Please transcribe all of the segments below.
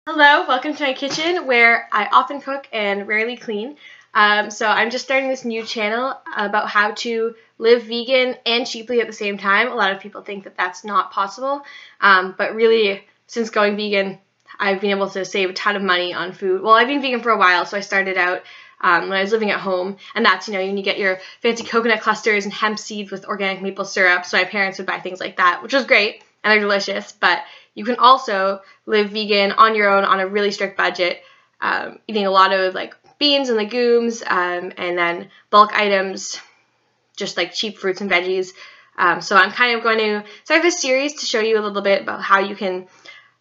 Hello, welcome to my kitchen where I often cook and rarely clean. So I'm just starting this new channel about how to live vegan and cheaply at the same time. A lot of people think that that's not possible, but really since going vegan, I've been able to save a ton of money on food. Well, I've been vegan for a while, so I started out when I was living at home, and that's, when you get your fancy coconut clusters and hemp seeds with organic maple syrup. So my parents would buy things like that, which was great, and they're delicious, but you can also live vegan on your own on a really strict budget, eating a lot of beans and legumes, and then bulk items, just like cheap fruits and veggies. So I'm kind of going to start this series to show you a little bit about how you can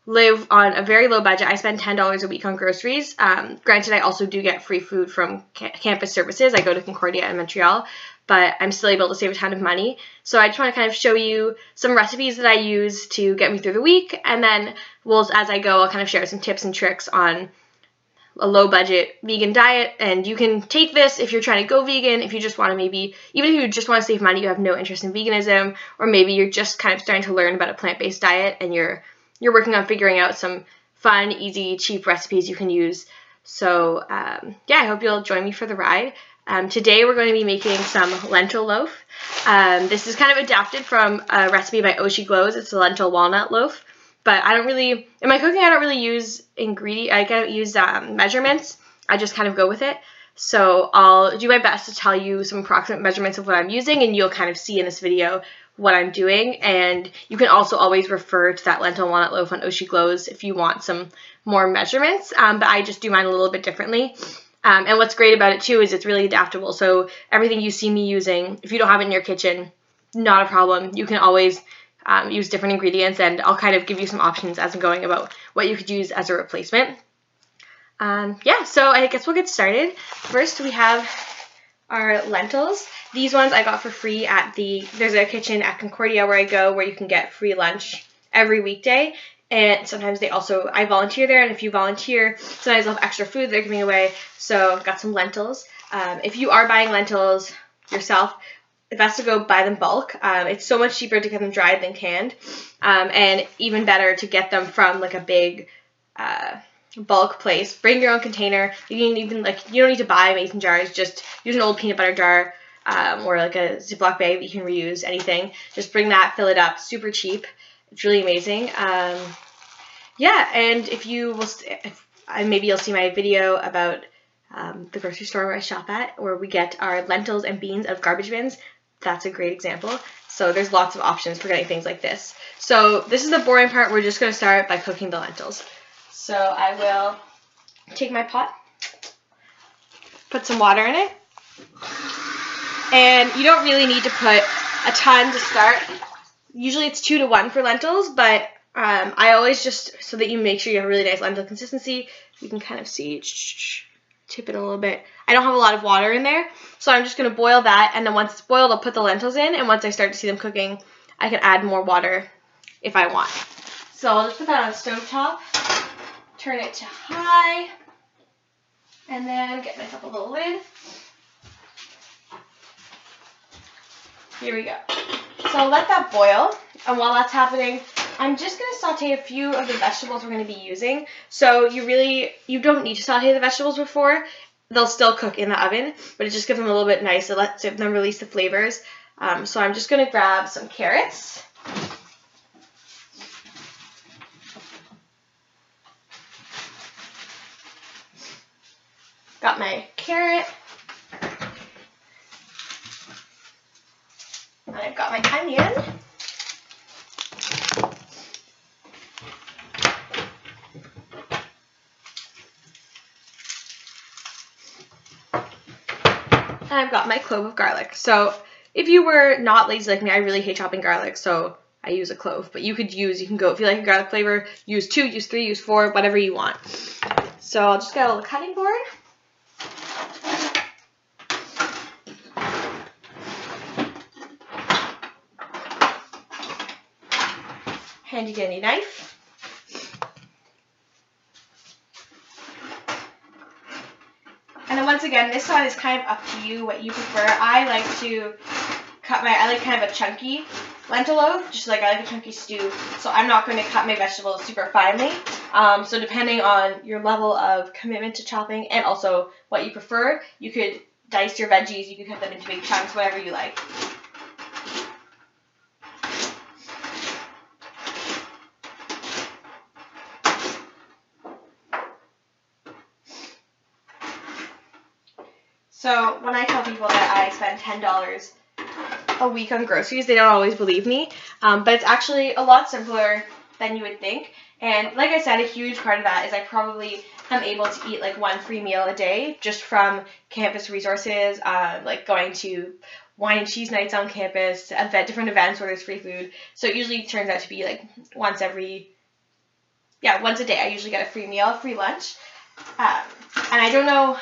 live on a very low budget. I spend $10 a week on groceries. Granted, I also do get free food from campus services. I go to Concordia in Montreal, but I'm still able to save a ton of money. So I just want to kind of show you some recipes that I use to get me through the week, and then as I go, I'll kind of share some tips and tricks on a low budget vegan diet. And you can take this if you're trying to go vegan, if you just want to even if you just want to save money, you have no interest in veganism, or maybe you're just kind of starting to learn about a plant-based diet and you're working on figuring out some fun, easy, cheap recipes you can use. So yeah, I hope you'll join me for the ride. Today we're going to be making some lentil loaf. This is kind of adapted from a recipe by Oshi Glows. It's a lentil walnut loaf. But in my cooking, I don't really use I don't use measurements. I just kind of go with it. So I'll do my best to tell you some approximate measurements of what I'm using, and you'll kind of see in this video what I'm doing. And you can also always refer to that lentil walnut loaf on Oshi Glows if you want some more measurements. But I just do mine a little bit differently. And what's great about it too is it's really adaptable. So everything you see me using, if you don't have it in your kitchen, not a problem. You can always use different ingredients, and I'll kind of give you some options as I'm going about what you could use as a replacement. Yeah, so I guess we'll get started. First, we have our lentils. These ones I got for free there's a kitchen at Concordia where I go where you can get free lunch every weekday. And sometimes I volunteer there, and if you volunteer, sometimes they'll have extra food they're giving away. So I've got some lentils. If you are buying lentils yourself, it's best to go buy them bulk. It's so much cheaper to get them dried than canned, and even better to get them from a big bulk place. Bring your own container. You don't need to buy mason jars. Just use an old peanut butter jar or a Ziploc bag that you can reuse. Anything. Just bring that, fill it up. Super cheap. It's really amazing. Yeah, and maybe you'll see my video about the grocery store where I shop at, where we get our lentils and beans out of garbage bins. That's a great example. So there's lots of options for getting things like this. So this is the boring part. We're just going to start by cooking the lentils. So I will take my pot, put some water in it, and you don't really need to put a ton to start. Usually it's 2 to 1 for lentils, but I always just, so that you make sure you have a really nice lentil consistency, you can kind of see, tip it a little bit. I don't have a lot of water in there, so I'm just going to boil that, and then once it's boiled, I'll put the lentils in, and once I start to see them cooking, I can add more water if I want. So I'll just put that on the stove top, turn it to high, and then get myself a little lid. Here we go. So I'll let that boil, and while that's happening, I'm just going to saute a few of the vegetables we're going to be using. So you don't need to saute the vegetables before. They'll still cook in the oven, but it just gives them a little bit nice. It lets them release the flavors. So I'm just going to grab some carrots. Got my carrot. And I've got my onion. And I've got my clove of garlic. So if you were not lazy like me, I really hate chopping garlic, so I use a clove. But you can go, if you like a garlic flavor, use 2, use 3, use 4, whatever you want. So I'll just get a little cutting board. Handy dandy knife. And then once again, this one is kind of up to you, what you prefer. I like kind of a chunky lentil loaf, just like I like a chunky stew. So I'm not going to cut my vegetables super finely. So depending on your level of commitment to chopping and also what you prefer, you could dice your veggies, you could cut them into big chunks, whatever you like. So when I tell people that I spend $10 a week on groceries, they don't always believe me, but it's actually a lot simpler than you would think. And like I said, a huge part of that is I probably am able to eat like 1 free meal a day just from campus resources, like going to wine and cheese nights on campus, different events where there's free food. So it usually turns out to be like once a day I usually get a free meal, a free lunch. And I don't know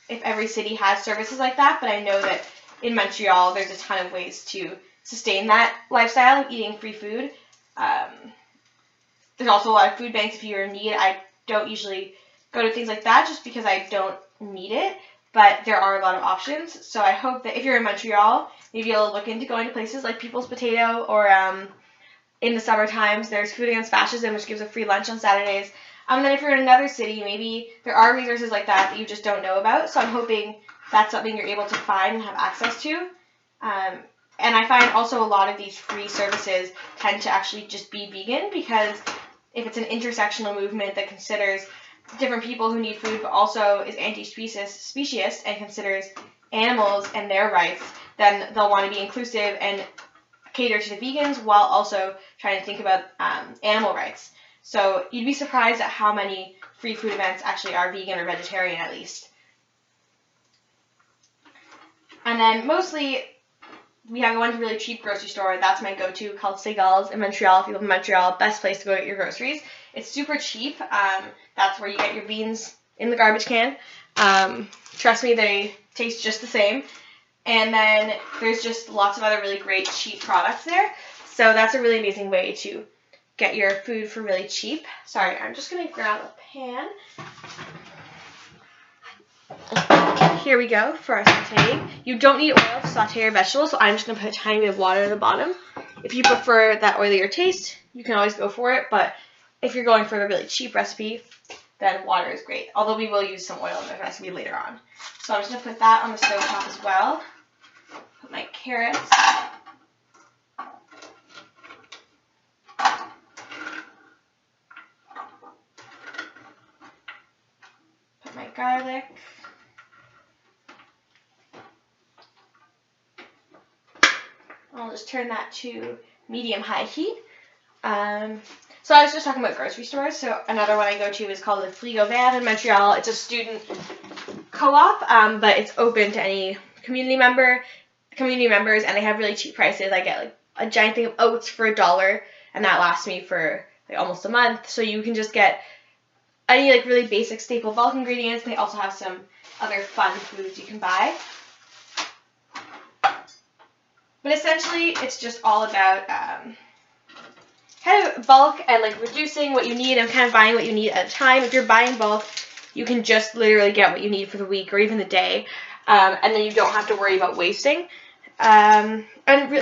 if every city has services like that, but I know that in Montreal there's a ton of ways to sustain that lifestyle of eating free food. There's also a lot of food banks if you're in need. I don't usually go to things like that just because I don't need it, but there are a lot of options. So I hope that if you're in Montreal, maybe you'll look into going to places like People's Potato, or in the summer times there's Food Against Fascism, which gives a free lunch on Saturdays. And then if you're in another city, maybe there are resources like that you just don't know about. So I'm hoping that's something you're able to find and have access to. And I find also a lot of these free services tend to actually just be vegan, because if it's an intersectional movement that considers different people who need food but also is anti-speciesist and considers animals and their rights, then they'll want to be inclusive and cater to the vegans while also trying to think about animal rights. So you'd be surprised at how many free food events actually are vegan or vegetarian, at least. And then mostly we have one really cheap grocery store. That's my go-to, called Segal's in Montreal. If you live in Montreal, best place to go get your groceries. It's super cheap. That's where you get your beans in the garbage can. Trust me, they taste just the same. And then there's just lots of other really great cheap products there. So that's a really amazing way to get your food for really cheap. Sorry, I'm just going to grab a pan. Here we go for our sauteing. You don't need oil to saute your vegetables, so I'm just going to put a tiny bit of water at the bottom. If you prefer that oilier taste, you can always go for it, but if you're going for the really cheap recipe, then water is great. Although we will use some oil in the recipe later on. So I'm just going to put that on the stove top as well. Put my carrots. Put my garlic. I'll just turn that to medium-high heat. So I was just talking about grocery stores. So another one I go to is called the Frigo Vert in Montreal. It's a student co-op, but it's open to any community members, and they have really cheap prices. I get like a giant thing of oats for $1, and that lasts me for like almost a month. So you can just get any like really basic staple bulk ingredients. They also have some other fun foods you can buy. But essentially, it's just all about kind of bulk and like reducing what you need and kind of buying what you need at a time. If you're buying bulk, you can just literally get what you need for the week or even the day, and then you don't have to worry about wasting. And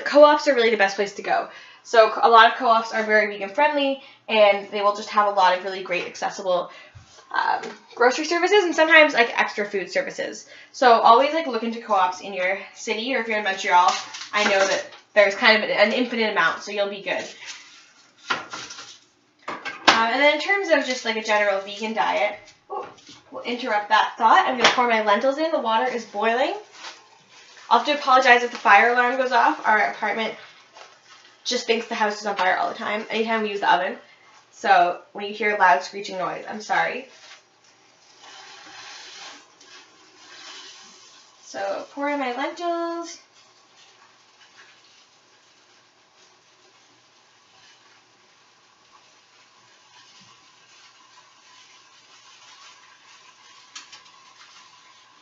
co-ops are really the best place to go. So a lot of co-ops are very vegan friendly, and they will just have a lot of really great accessible grocery services and sometimes like extra food services. So always like look into co-ops in your city, or if you're in Montreal, I know that there's kind of an infinite amount, so you'll be good. And then in terms of just like a general vegan diet, we'll interrupt that thought. I'm going to pour my lentils in. The water is boiling. I'll have to apologize if the fire alarm goes off. Our apartment just thinks the house is on fire all the time, anytime we use the oven. So when you hear a loud screeching noise, I'm sorry. So pour in my lentils.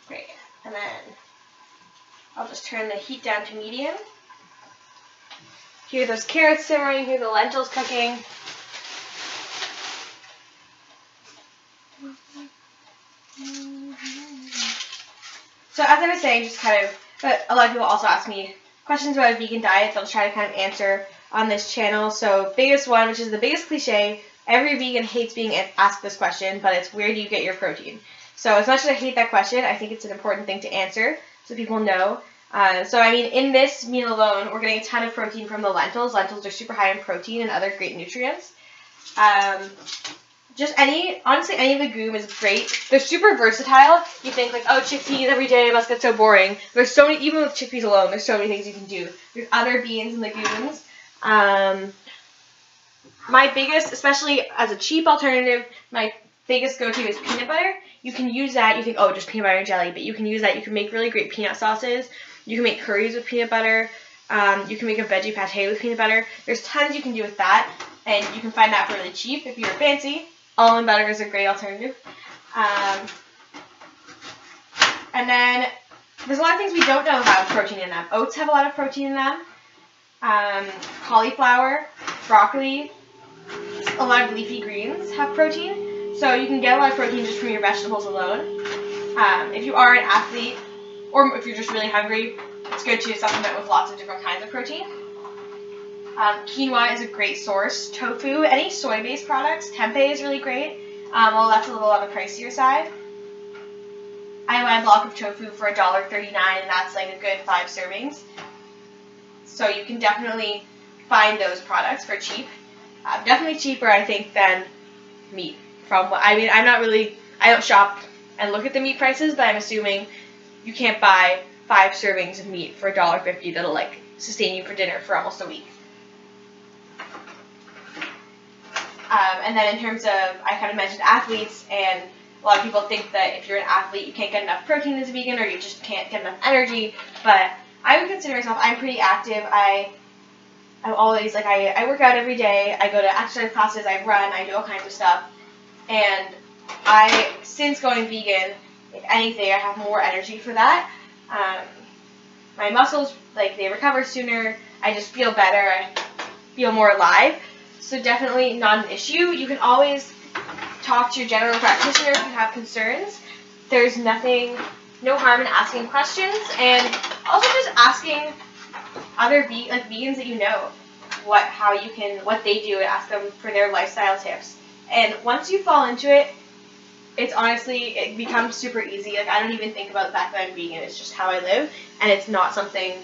Great. And then I'll just turn the heat down to medium. Hear those carrots simmering, hear the lentils cooking. So as I was saying, just kind of, but a lot of people also ask me questions about a vegan diet that I'll try to kind of answer on this channel. So biggest one, which is the biggest cliche, Every vegan hates being asked this question, but it's where do you get your protein? So as much as I hate that question, I think it's an important thing to answer so people know. So I mean, in this meal alone, we're getting a ton of protein from the lentils. Lentils are super high in protein and other great nutrients. Honestly, any legume is great. They're super versatile. You think like, oh, chickpeas every day must get so boring. There's so many, even with chickpeas alone, there's so many things you can do. There's other beans and legumes. My biggest, especially as a cheap alternative, my biggest go-to is peanut butter. You can use that. You think, oh, just peanut butter and jelly, but you can use that. You can make really great peanut sauces. You can make curries with peanut butter. You can make a veggie pate with peanut butter. There's tons you can do with that, and you can find that for really cheap if you're fancy. Almond butter is a great alternative. And then there's a lot of things we don't know about protein in them. Oats have a lot of protein in them. Cauliflower, broccoli, a lot of leafy greens have protein. So you can get a lot of protein just from your vegetables alone. If you are an athlete, or if you're just really hungry, it's good to supplement with lots of different kinds of protein. Quinoa is a great source. Tofu, any soy-based products. Tempeh is really great, although that's a little on the pricier side. I buy a block of tofu for $1.39, and that's like a good 5 servings. So you can definitely find those products for cheap. Definitely cheaper, I think, than meat. I don't shop and look at the meat prices, but I'm assuming you can't buy 5 servings of meat for $1.50 that'll like sustain you for dinner for almost a week. And then in terms of, I kind of mentioned athletes, and a lot of people think that if you're an athlete, you can't get enough protein as a vegan, or you just can't get enough energy. But I would consider myself, I'm pretty active. I'm always, like, I work out every day. I go to exercise classes, I run, I do all kinds of stuff. And since going vegan, if anything, I have more energy for that. My muscles, like, they recover sooner. I just feel better. I feel more alive. So definitely not an issue. You can always talk to your general practitioner if you have concerns. There's no harm in asking questions, and also just asking other vegans that you know what they do, and ask them for their lifestyle tips. And once you fall into it, it becomes super easy. Like, I don't even think about the fact that I'm vegan. It's just how I live, and it's not something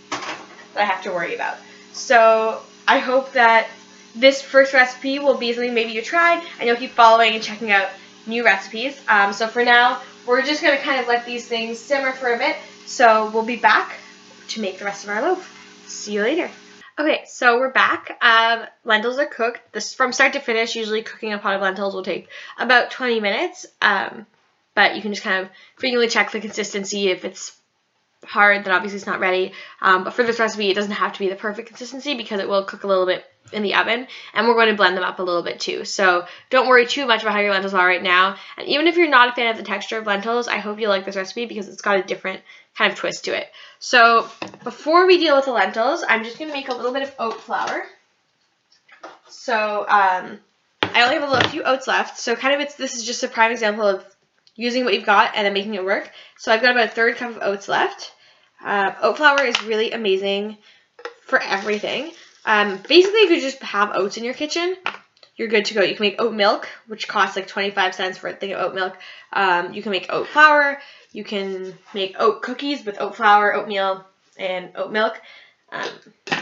that I have to worry about. So I hope that this first recipe will be something maybe you try, and you'll keep following and checking out new recipes. So for now, we're just going to kind of let these things simmer for a bit. So we'll be back to make the rest of our loaf. See you later. Okay, so we're back. Lentils are cooked. This from start to finish. Usually cooking a pot of lentils will take about 20 minutes. But you can just kind of frequently check the consistency. If it's hard, then obviously it's not ready. But for this recipe, it doesn't have to be the perfect consistency because it will cook a little bit in the oven, and we're going to blend them up a little bit too. So don't worry too much about how your lentils are right now. And even if you're not a fan of the texture of lentils, I hope you like this recipe because it's got a different kind of twist to it. So before we deal with the lentils, I'm just going to make a little bit of oat flour. So I only have a few oats left. So this is just a prime example of using what you've got and then making it work. So I've got about a 1/3 cup of oats left. Oat flour is really amazing for everything. Basically, if you just have oats in your kitchen, you're good to go. You can make oat milk, which costs like 25 cents for a thing of oat milk. You can make oat flour. You can make oat cookies with oat flour, oatmeal, and oat milk.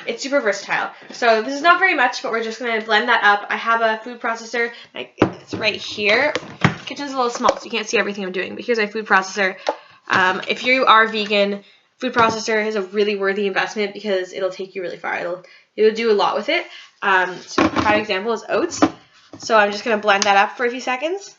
It's super versatile. So this is not very much, but we're just going to blend that up. I have a food processor. It's right here. The kitchen's a little small, so you can't see everything I'm doing, but here's my food processor. If you are vegan, food processor is a really worthy investment because it'll take you really far. It'll do a lot with it. So prime example is oats. So I'm just going to blend that up for a few seconds.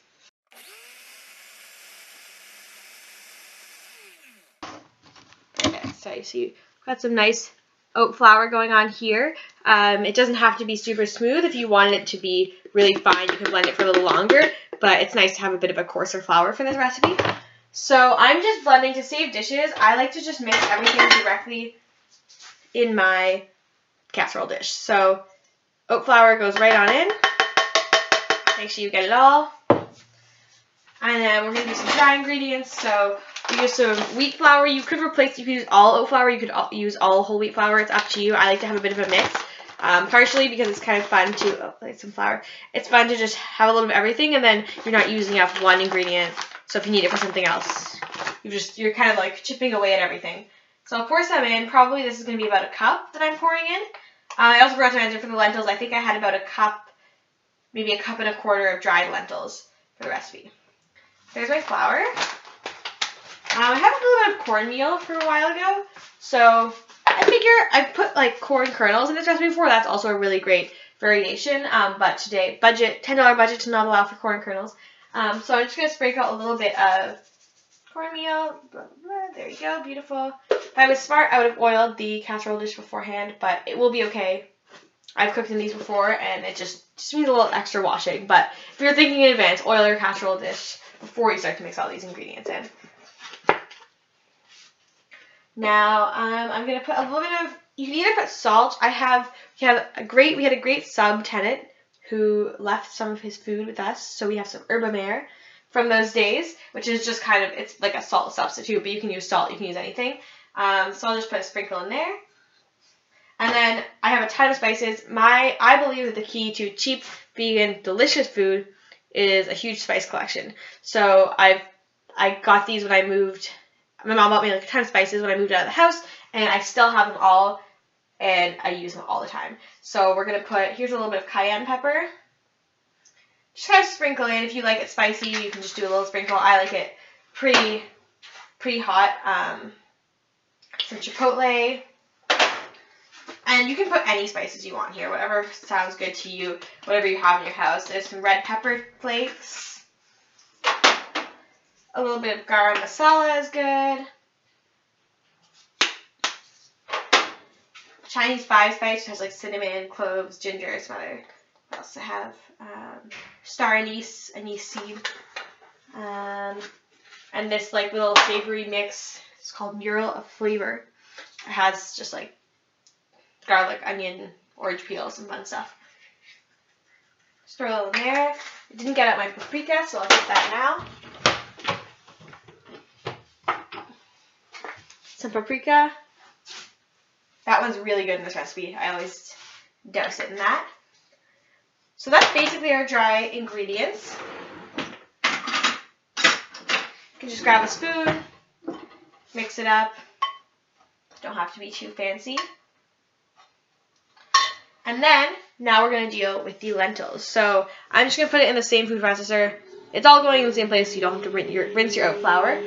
Okay, so you see, got some nice oat flour going on here. It doesn't have to be super smooth. If you wanted it to be really fine, you can blend it for a little longer, but it's nice to have a bit of a coarser flour for this recipe. So I'm just blending to save dishes. I like to just mix everything directly in my casserole dish. So oat flour goes right on in. Make sure you get it all. And then we're going to do some dry ingredients. So we use some wheat flour. You could use all oat flour. You could use all whole wheat flour. It's up to you. I like to have a bit of a mix. Partially because it's kind of fun to, oh, like some flour. It's fun to just have a little bit of everything, and then you're not using up one ingredient. So if you need it for something else, you're kind of like chipping away at everything. So I'll pour some in. Probably this is going to be about a cup that I'm pouring in. I also forgot to mention for the lentils, I think I had about a cup, maybe a cup and a quarter of dried lentils for the recipe. There's my flour. I had a little bit of cornmeal for a while ago, so I figure I put like corn kernels in this recipe before. That's also a really great variation, but today, $10 budget to not allow for corn kernels. So I'm just going to sprinkle a little bit of cornmeal. Blah, blah, blah. There you go, beautiful. If I was smart, I would have oiled the casserole dish beforehand, but it will be okay. I've cooked in these before, and it just needs a little extra washing. But if you're thinking in advance, oil your casserole dish before you start to mix all these ingredients in. Now, I'm going to put a little bit of, you can either put salt. We had a great sub-tenant who left some of his food with us, so we have some herbe mer from those days, which is just kind of, it's like a salt substitute, but you can use salt, you can use anything. So I'll just put a sprinkle in there. And then I have a ton of spices. I believe that the key to cheap, vegan, delicious food is a huge spice collection. So I got these when I moved. My mom bought me like a ton of spices when I moved out of the house, and I still have them all, and I use them all the time. So we're going to here's a little bit of cayenne pepper. Just kind of sprinkle in. If you like it spicy, you can just do a little sprinkle. I like it pretty hot. Some chipotle. And you can put any spices you want here, whatever sounds good to you, whatever you have in your house. There's some red pepper flakes. A little bit of garam masala is good. Chinese 5-spice has like cinnamon, cloves, ginger, some other. What else do I have? Star anise seed. And this like little savory mix. It's called Mural of Flavor. It has just like garlic, onion, orange peel, some fun stuff. Just throw a little in there. I didn't get out my paprika, so I'll get that now. Some paprika. That one's really good in this recipe. I always douse it in that. So that's basically our dry ingredients. You can just grab a spoon, mix it up. Don't have to be too fancy. And then, now we're going to deal with the lentils. So I'm just going to put it in the same food processor. It's all going in the same place, so you don't have to rinse your oat flour.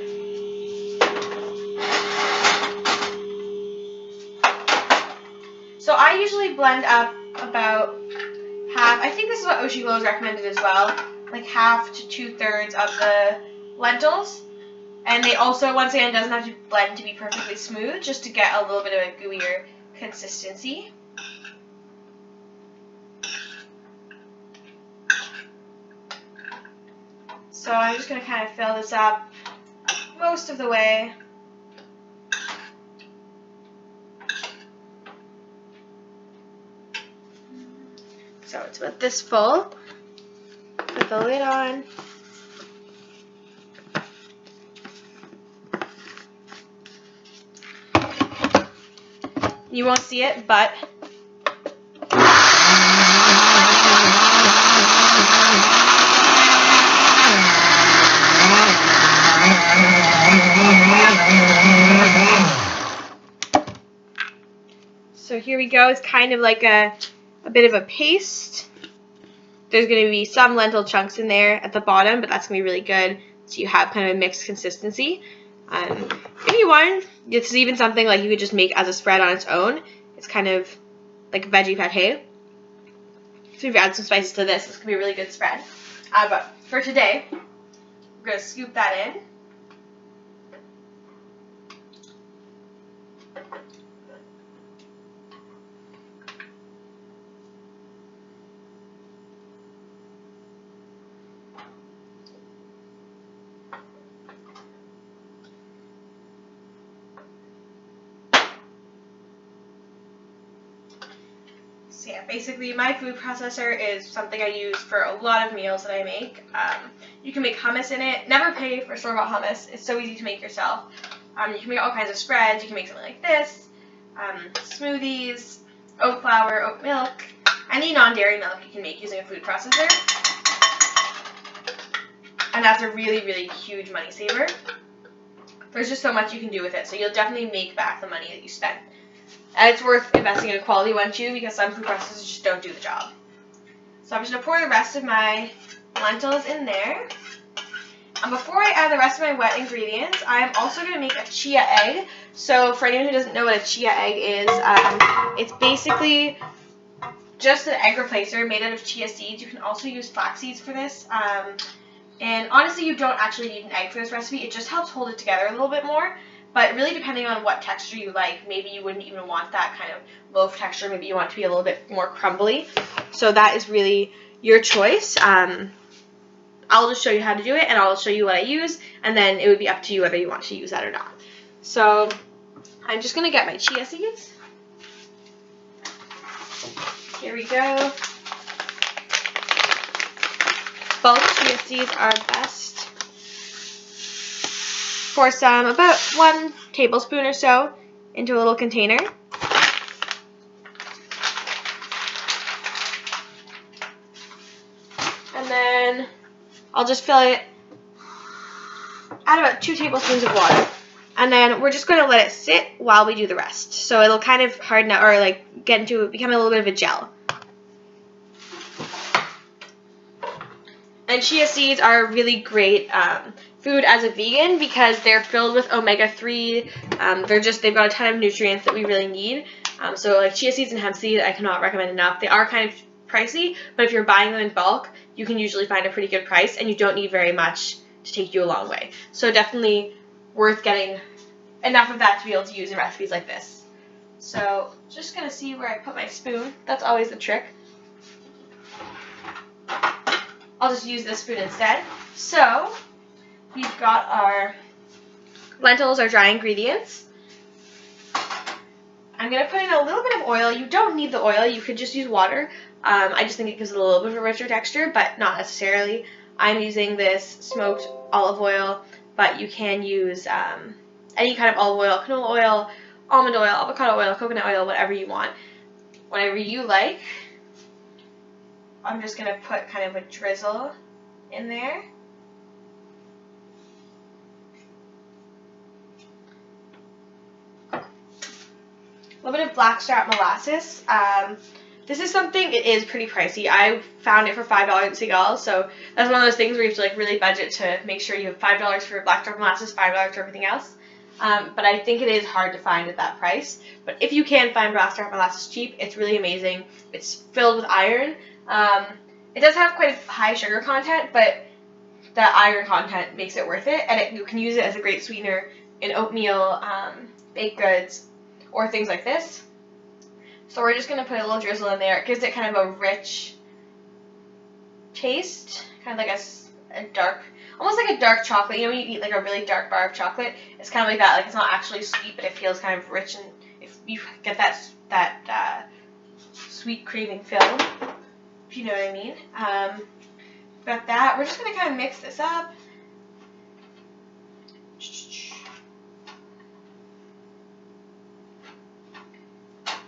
So I usually blend up about half, I think this is what Oshi Glow's recommended as well, like half to 2/3 of the lentils. And they also, once again, doesn't have to blend to be perfectly smooth, just to get a little bit of a gooier consistency. So I'm just going to kind of fill this up most of the way. So it's about this full. Put the lid on. You won't see it, but so here we go. It's kind of like a bit of a paste. There's going to be some lentil chunks in there at the bottom, but that's going to be really good. So you have kind of a mixed consistency. If you want, this is even something like you could just make as a spread on its own. It's kind of like veggie pate. So if you add some spices to this, this could be a really good spread. But for today, we're going to scoop that in. So yeah, basically my food processor is something I use for a lot of meals that I make. You can make hummus in it. Never pay for store-bought hummus. It's so easy to make yourself. You can make all kinds of spreads. You can make something like this, smoothies. oat flour, oat milk, any non-dairy milk you can make using a food processor. And that's a really, really huge money saver. There's just so much you can do with it, so you'll definitely make back the money that you spent. And it's worth investing in a quality one too, because some food processors just don't do the job. So I'm just going to pour the rest of my lentils in there. And before I add the rest of my wet ingredients, I'm also going to make a chia egg. So for anyone who doesn't know what a chia egg is, it's basically just an egg replacer made out of chia seeds. You can also use flax seeds for this. And honestly, you don't actually need an egg for this recipe. It just helps hold it together a little bit more. But really, depending on what texture you like, maybe you wouldn't even want that kind of loaf texture. Maybe you want it to be a little bit more crumbly. So that is really your choice. I'll just show you how to do it, and I'll show you what I use, and then it would be up to you whether you want to use that or not. So I'm just going to get my chia seeds. Here we go. Bulk chia seeds are best. Pour some, about 1 tablespoon or so, into a little container. And then I'll just fill it, add about 2 tablespoons of water. And then we're just going to let it sit while we do the rest. So it'll kind of harden out, or like become a little bit of a gel. And chia seeds are really great food as a vegan because they're filled with omega-3. They've got a ton of nutrients that we really need. So like chia seeds and hemp seeds, I cannot recommend enough. They are kind of pricey, but if you're buying them in bulk, you can usually find a pretty good price, and you don't need very much to take you a long way. So definitely worth getting enough of that to be able to use in recipes like this. So just going to see where I put my spoon. That's always the trick. I'll just use this spoon instead. So we've got our lentils, our dry ingredients. I'm going to put in a little bit of oil. You don't need the oil. You could just use water. I just think it gives it a little bit of a richer texture, but not necessarily. I'm using this smoked olive oil, but you can use any kind of olive oil, canola oil, almond oil, avocado oil, coconut oil, whatever you want, whatever you like. I'm just going to put kind of a drizzle in there. A little bit of blackstrap molasses. This is something, it is pretty pricey. I found it for $5 at Seagal, so that's one of those things where you have to like really budget to make sure you have $5 for blackstrap molasses, $5 for everything else. But I think it is hard to find at that price. But if you can find blackstrap molasses cheap, it's really amazing. It's filled with iron. It does have quite a high sugar content, but the iron content makes it worth it, and you can use it as a great sweetener in oatmeal, baked goods, or things like this. So we're just going to put a little drizzle in there. It gives it kind of a rich taste, kind of like a dark, almost like a dark chocolate. You know when you eat like a really dark bar of chocolate? It's kind of like that. Like it's not actually sweet, but it feels kind of rich, and if you get that sweet craving filled, if you know what I mean. Got that. We're just going to kind of mix this up.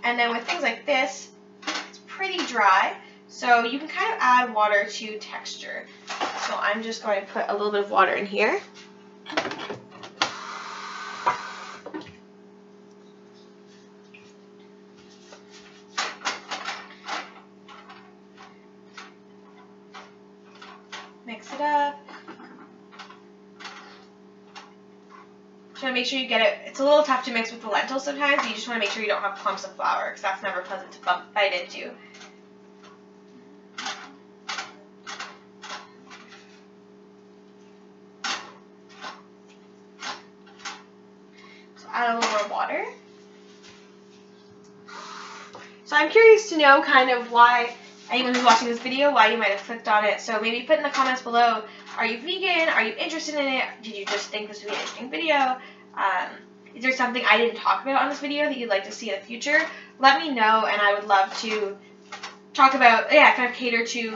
And then with things like this, it's pretty dry, so you can kind of add water to texture. So I'm just going to put a little bit of water in here. Mix it up. Just want to make sure you get it. It's a little tough to mix with the lentils sometimes. You just want to make sure you don't have clumps of flour, because that's never pleasant to bite into. So add a little more water. So I'm curious to know kind of why anyone who's watching this video, why you might have clicked on it. So maybe put in the comments below, are you vegan? Are you interested in it? Did you just think this would be an interesting video? Is there something I didn't talk about on this video that you'd like to see in the future? Let me know, and I would love to talk about, kind of cater to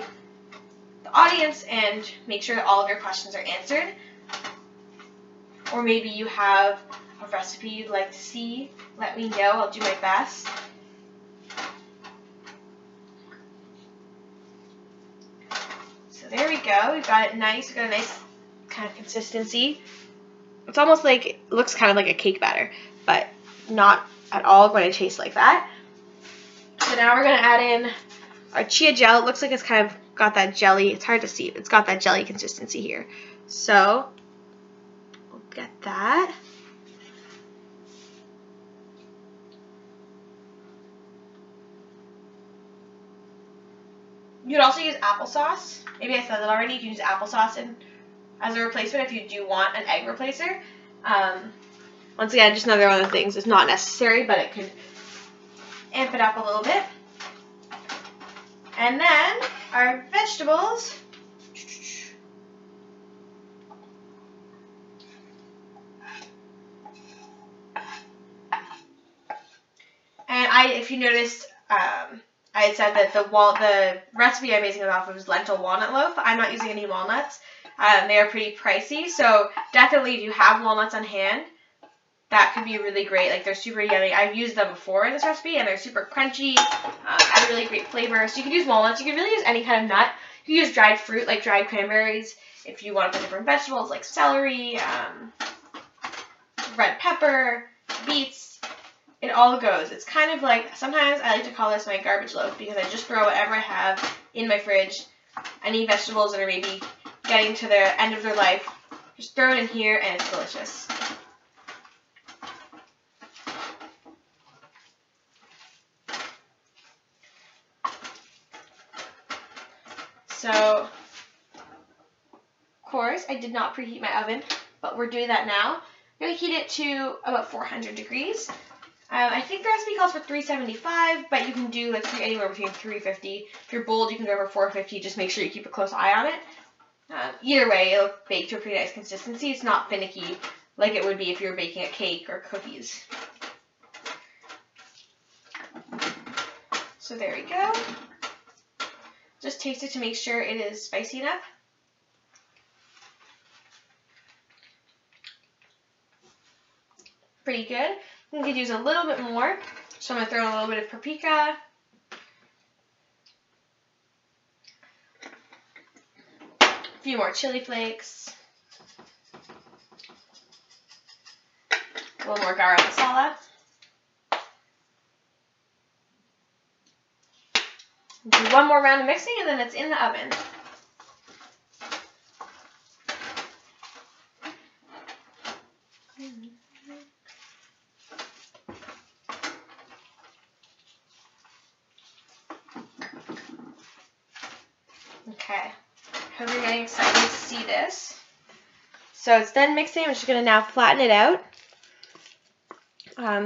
the audience and make sure that all of your questions are answered. Or maybe you have a recipe you'd like to see. Let me know. I'll do my best. go. We've got it nice. We've got a nice kind of consistency. It's almost like, it looks kind of like a cake batter, but not at all going to taste like that. So now we're going to add in our chia gel. It looks like it's kind of got that jelly. It's hard to see. It's got that jelly consistency here. So we'll get that. You could also use applesauce. Maybe I said that already. You can use applesauce as a replacement if you do want an egg replacer. Once again, just another one of the things. It's not necessary, but it could amp it up a little bit. And then our vegetables. And if you noticed, I had said that the recipe I'm basing it off of is lentil walnut loaf. I'm not using any walnuts. They are pretty pricey, so definitely if you have walnuts on hand, that could be really great. Like, they're super yummy. I've used them before in this recipe, and they're super crunchy, add a really great flavor. So you can use walnuts. You can really use any kind of nut. You can use dried fruit, like dried cranberries, if you want to put different vegetables, like celery, red pepper, beets. It all goes. It's kind of like, sometimes I like to call this my garbage loaf, because I just throw whatever I have in my fridge, any vegetables that are maybe getting to the end of their life, just throw it in here, and it's delicious. So, of course, I did not preheat my oven, but we're doing that now. I'm going to heat it to about 400 degrees. I think the recipe calls for 375, but you can do like anywhere between 350. If you're bold, you can go for 450. Just make sure you keep a close eye on it. Either way, it'll bake to a pretty nice consistency. It's not finicky like it would be if you were baking a cake or cookies. So there we go. Just taste it to make sure it is spicy enough. Pretty good. We could use a little bit more. So I'm going to throw in a little bit of paprika. A few more chili flakes. A little more garam masala. Do one more round of mixing, and then it's in the oven. Okay, hope you're getting excited to see this. So it's done mixing. I'm just going to now flatten it out.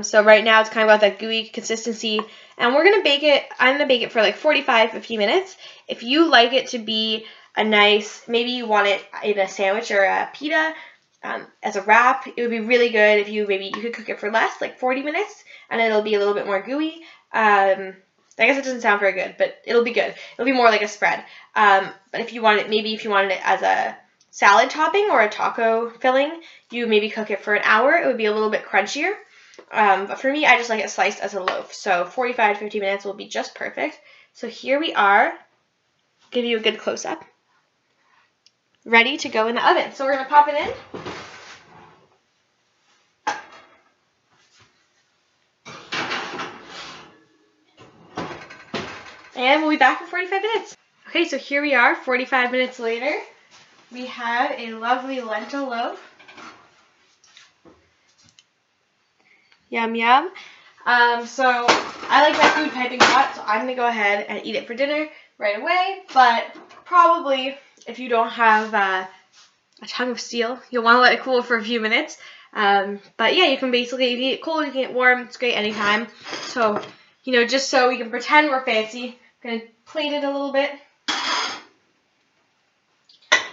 So right now it's kind of got that gooey consistency, and we're going to bake it. I'm going to bake it for like 45-50 minutes. If you like it to be a nice, maybe you want it in a sandwich or a pita as a wrap, it would be really good if you could cook it for less, like 40 minutes, and it'll be a little bit more gooey. I guess it doesn't sound very good, but it'll be good. It'll be more like a spread. But if you want it, maybe if you wanted it as a salad topping or a taco filling, you maybe cook it for an hour. It would be a little bit crunchier. But for me, I just like it sliced as a loaf. So 45 to 50 minutes will be just perfect. So here we are. Give you a good close-up. Ready to go in the oven. So we're going to pop it in. And we'll be back in 45 minutes. Okay, so here we are, 45 minutes later. We have a lovely lentil loaf. Yum, yum. So I like my food piping hot, so I'm going to go ahead and eat it for dinner right away. But probably if you don't have a tongue of steel, you'll want to let it cool for a few minutes. But yeah, you can basically, if you eat it cold, you can eat it warm. It's great anytime. So, you know, just so we can pretend we're fancy, I'm going to plate it a little bit.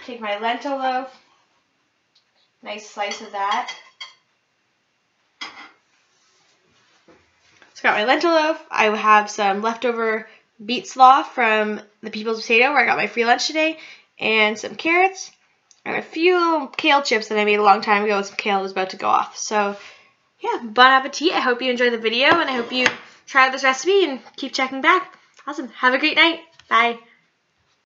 Take my lentil loaf. Nice slice of that. So I got my lentil loaf. I have some leftover beet slaw from the People's Potato where I got my free lunch today, and some carrots, and a few little kale chips that I made a long time ago. Some kale was about to go off. So yeah, bon appetit. I hope you enjoyed the video, and I hope you try this recipe and keep checking back. Awesome. Have a great night. Bye.